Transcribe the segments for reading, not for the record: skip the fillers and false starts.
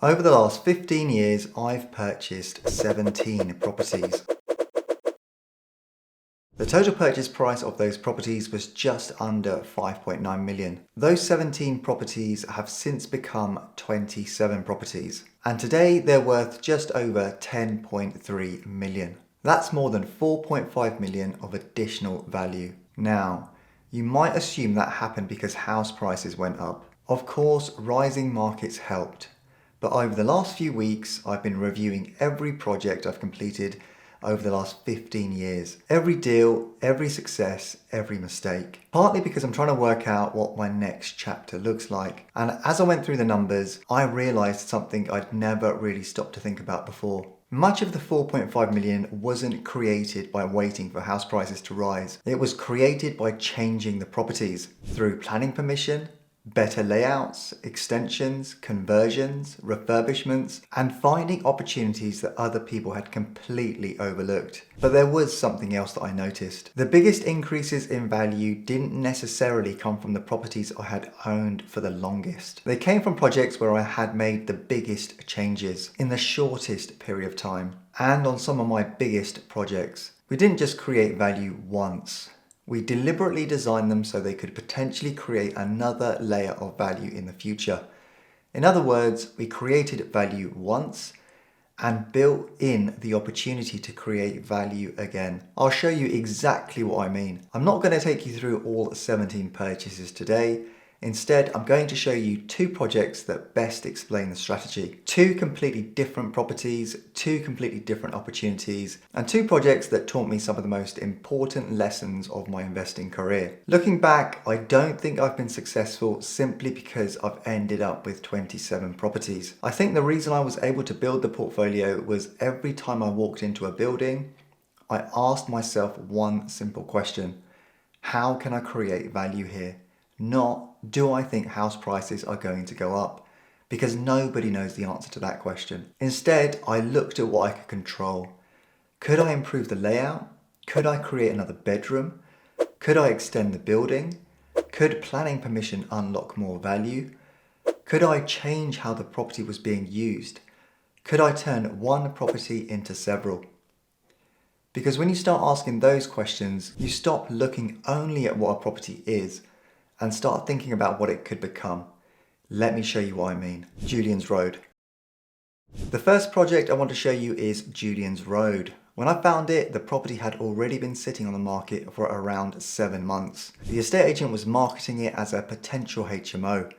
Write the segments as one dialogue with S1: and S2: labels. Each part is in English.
S1: Over the last 15 years, I've purchased 17 properties. The total purchase price of those properties was just under 5.9 million. Those 17 properties have since become 27 properties, and today they're worth just over 10.3 million. That's more than 4.5 million of additional value. Now, you might assume that happened because house prices went up. Of course, rising markets helped. But over the last few weeks, I've been reviewing every project I've completed over the last 15 years. Every deal, every success, every mistake. Partly because I'm trying to work out what my next chapter looks like. And as I went through the numbers, I realized something I'd never really stopped to think about before. Much of the 4.5 million wasn't created by waiting for house prices to rise. It was created by changing the properties through planning permission, better layouts, extensions, conversions, refurbishments, and finding opportunities that other people had completely overlooked. But there was something else that I noticed. The biggest increases in value didn't necessarily come from the properties I had owned for the longest. They came from projects where I had made the biggest changes in the shortest period of time, and on some of my biggest projects. We didn't just create value once. We deliberately designed them so they could potentially create another layer of value in the future. In other words, we created value once and built in the opportunity to create value again. I'll show you exactly what I mean. I'm not going to take you through all 17 purchases today. Instead, I'm going to show you two projects that best explain the strategy. Two completely different properties, two completely different opportunities, and two projects that taught me some of the most important lessons of my investing career. Looking back, I don't think I've been successful simply because I've ended up with 27 properties. I think the reason I was able to build the portfolio was every time I walked into a building, I asked myself one simple question: how can I create value here? Not, do I think house prices are going to go up? Because nobody knows the answer to that question. Instead, I looked at what I could control. Could I improve the layout? Could I create another bedroom? Could I extend the building? Could planning permission unlock more value? Could I change how the property was being used? Could I turn one property into several? Because when you start asking those questions, you stop looking only at what a property is and start thinking about what it could become. Let me show you what I mean. Julian's Road. The first project I want to show you is Julian's Road. When I found it, the property had already been sitting on the market for around 7 months. The estate agent was marketing it as a potential HMO,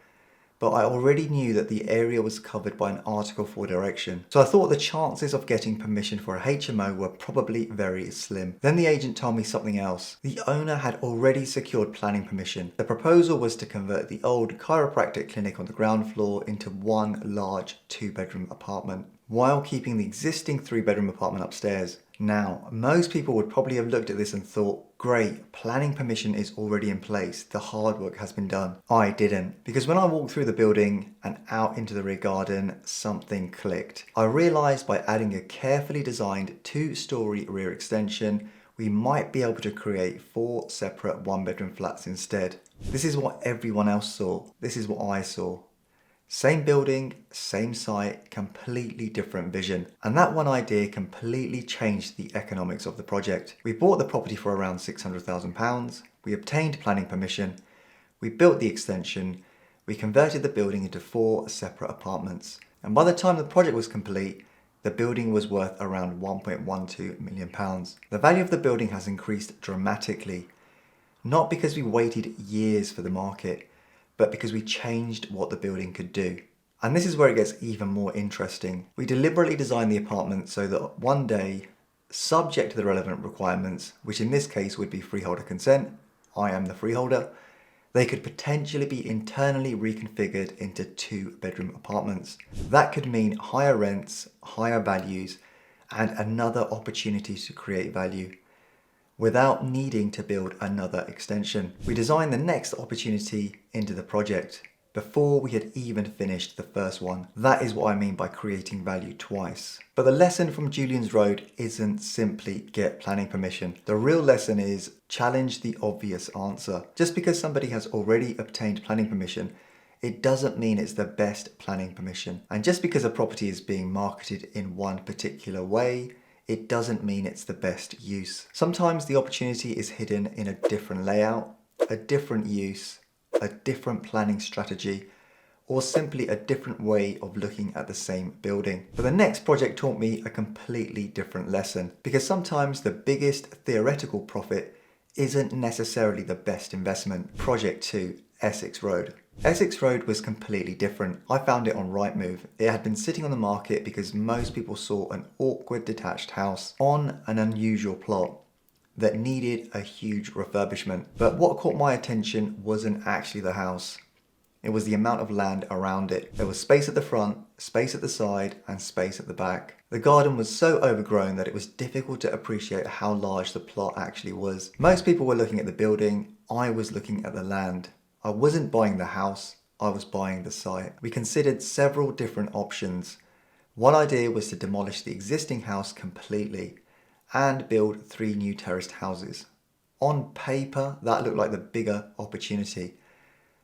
S1: but I already knew that the area was covered by an Article 4 direction. So I thought the chances of getting permission for a HMO were probably very slim. Then the agent told me something else. The owner had already secured planning permission. The proposal was to convert the old chiropractic clinic on the ground floor into one large 2-bedroom apartment, while keeping the existing 3-bedroom apartment upstairs. Now, most people would probably have looked at this and thought, great, planning permission is already in place, the hard work has been done. I didn't, because when I walked through the building and out into the rear garden, something clicked. I realised by adding a carefully designed 2-storey rear extension, we might be able to create 4 separate 1-bedroom flats instead. This is what everyone else saw. This is what I saw. Same building, same site, completely different vision. And that one idea completely changed the economics of the project. We bought the property for around £600,000. We obtained planning permission. We built the extension. We converted the building into 4 separate apartments. And by the time the project was complete, the building was worth around £1.12 million. The value of the building has increased dramatically, not because we waited years for the market, but because we changed what the building could do. And this is where it gets even more interesting. We deliberately designed the apartment so that one day, subject to the relevant requirements, which in this case would be freeholder consent, I am the freeholder, they could potentially be internally reconfigured into 2-bedroom apartments. That could mean higher rents, higher values, and another opportunity to create value, without needing to build another extension. We designed the next opportunity into the project before we had even finished the first one. That is what I mean by creating value twice. But the lesson from Julian's Road isn't simply get planning permission. The real lesson is challenge the obvious answer. Just because somebody has already obtained planning permission, it doesn't mean it's the best planning permission. And just because a property is being marketed in one particular way, it doesn't mean it's the best use. Sometimes the opportunity is hidden in a different layout, a different use, a different planning strategy, or simply a different way of looking at the same building. But the next project taught me a completely different lesson, because sometimes the biggest theoretical profit isn't necessarily the best investment. Project 2, Essex Road. Essex Road was completely different. I found it on Rightmove. It had been sitting on the market because most people saw an awkward detached house on an unusual plot that needed a huge refurbishment. But what caught my attention wasn't actually the house. It was the amount of land around it. There was space at the front, space at the side, and space at the back. The garden was so overgrown that it was difficult to appreciate how large the plot actually was. Most people were looking at the building. I was looking at the land. I wasn't buying the house, I was buying the site. We considered several different options. One idea was to demolish the existing house completely and build 3 new terraced houses. On paper, that looked like the bigger opportunity,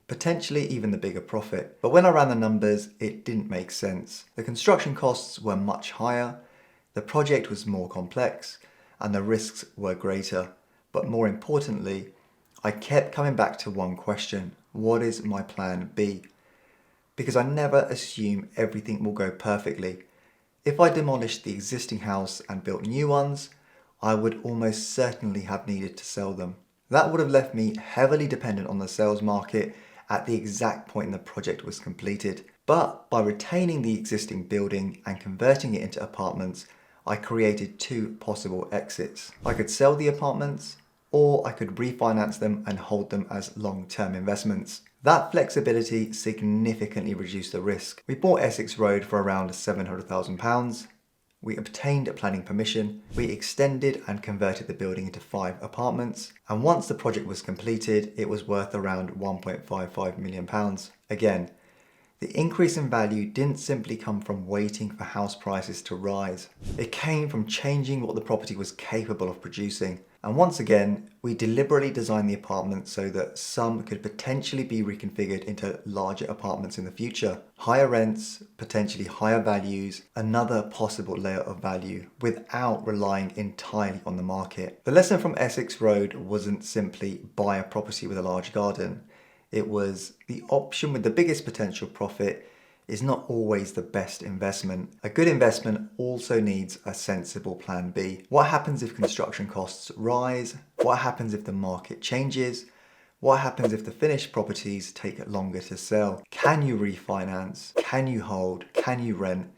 S1: potentially even the bigger profit. But when I ran the numbers, it didn't make sense. The construction costs were much higher, the project was more complex, and the risks were greater. But more importantly, I kept coming back to one question: what is my plan B? Because I never assume everything will go perfectly. If I demolished the existing house and built new ones, I would almost certainly have needed to sell them. That would have left me heavily dependent on the sales market at the exact point the project was completed. But by retaining the existing building and converting it into apartments, I created 2 possible exits. I could sell the apartments, or I could refinance them and hold them as long-term investments. That flexibility significantly reduced the risk. We bought Essex Road for around £700,000. We obtained planning permission. We extended and converted the building into 5 apartments. And once the project was completed, it was worth around £1.55 million. Again, the increase in value didn't simply come from waiting for house prices to rise. It came from changing what the property was capable of producing. And once again, we deliberately designed the apartments so that some could potentially be reconfigured into larger apartments in the future. Higher rents, potentially higher values, another possible layer of value without relying entirely on the market. The lesson from Essex Road wasn't simply buy a property with a large garden. It was the option with the biggest potential profit is not always the best investment. A good investment also needs a sensible plan B. What happens if construction costs rise? What happens if the market changes? What happens if the finished properties take longer to sell? Can you refinance? Can you hold? Can you rent?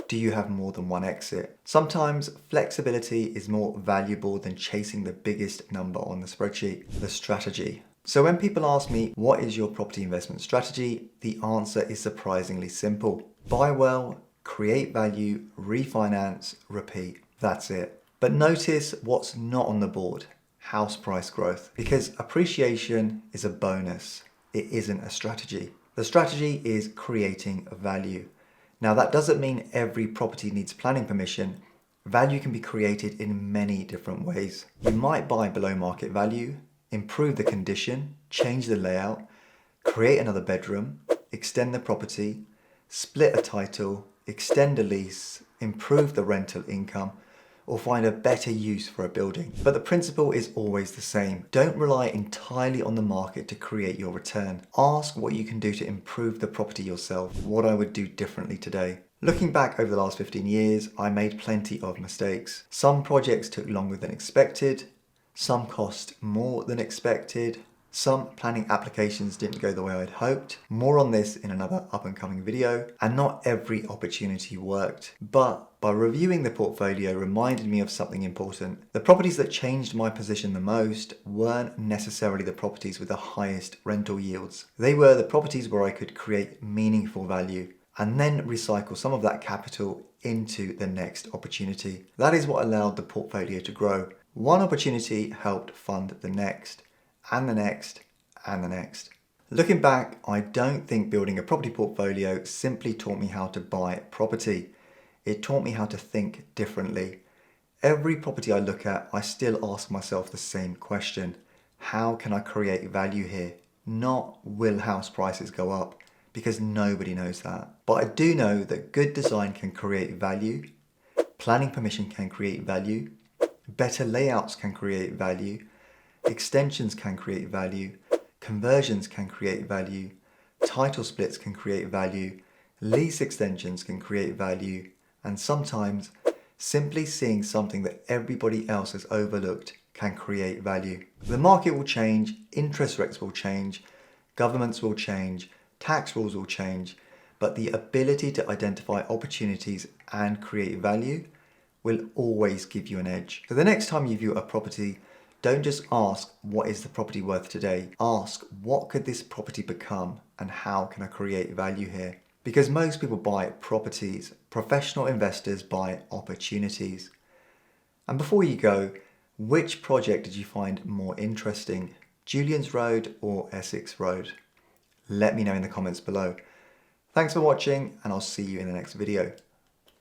S1: Do you have more than one exit? Sometimes flexibility is more valuable than chasing the biggest number on the spreadsheet, the strategy. So when people ask me, what is your property investment strategy? The answer is surprisingly simple. Buy well, create value, refinance, repeat. That's it. But notice what's not on the board: house price growth. Because appreciation is a bonus. It isn't a strategy. The strategy is creating value. Now that doesn't mean every property needs planning permission. Value can be created in many different ways. You might buy below market value, improve the condition, change the layout, create another bedroom, extend the property, split a title, extend a lease, improve the rental income, or find a better use for a building. But the principle is always the same. Don't rely entirely on the market to create your return. Ask what you can do to improve the property yourself, what I would do differently today. Looking back over the last 15 years, I made plenty of mistakes. Some projects took longer than expected, some cost more than expected, some planning applications didn't go the way I'd hoped. More on this in another up and coming video. And not every opportunity worked. But by reviewing the portfolio reminded me of something important. The properties that changed my position the most weren't necessarily the properties with the highest rental yields. They were the properties where I could create meaningful value and then recycle some of that capital into the next opportunity. That is what allowed the portfolio to grow. One opportunity helped fund the next, and the next, and the next. Looking back, I don't think building a property portfolio simply taught me how to buy property. It taught me how to think differently. Every property I look at, I still ask myself the same question. How can I create value here? Not will house prices go up? because nobody knows that. But I do know that good design can create value, planning permission can create value, better layouts can create value, extensions can create value, conversions can create value, title splits can create value, lease extensions can create value, and sometimes simply seeing something that everybody else has overlooked can create value. The market will change, interest rates will change, governments will change, tax rules will change, but the ability to identify opportunities and create value will always give you an edge. So the next time you view a property, don't just ask, what is the property worth today? Ask, what could this property become and how can I create value here? Because most people buy properties, professional investors buy opportunities. And before you go, which project did you find more interesting? Julian's Road or Essex Road? Let me know in the comments below. Thanks for watching, and I'll see you in the next video.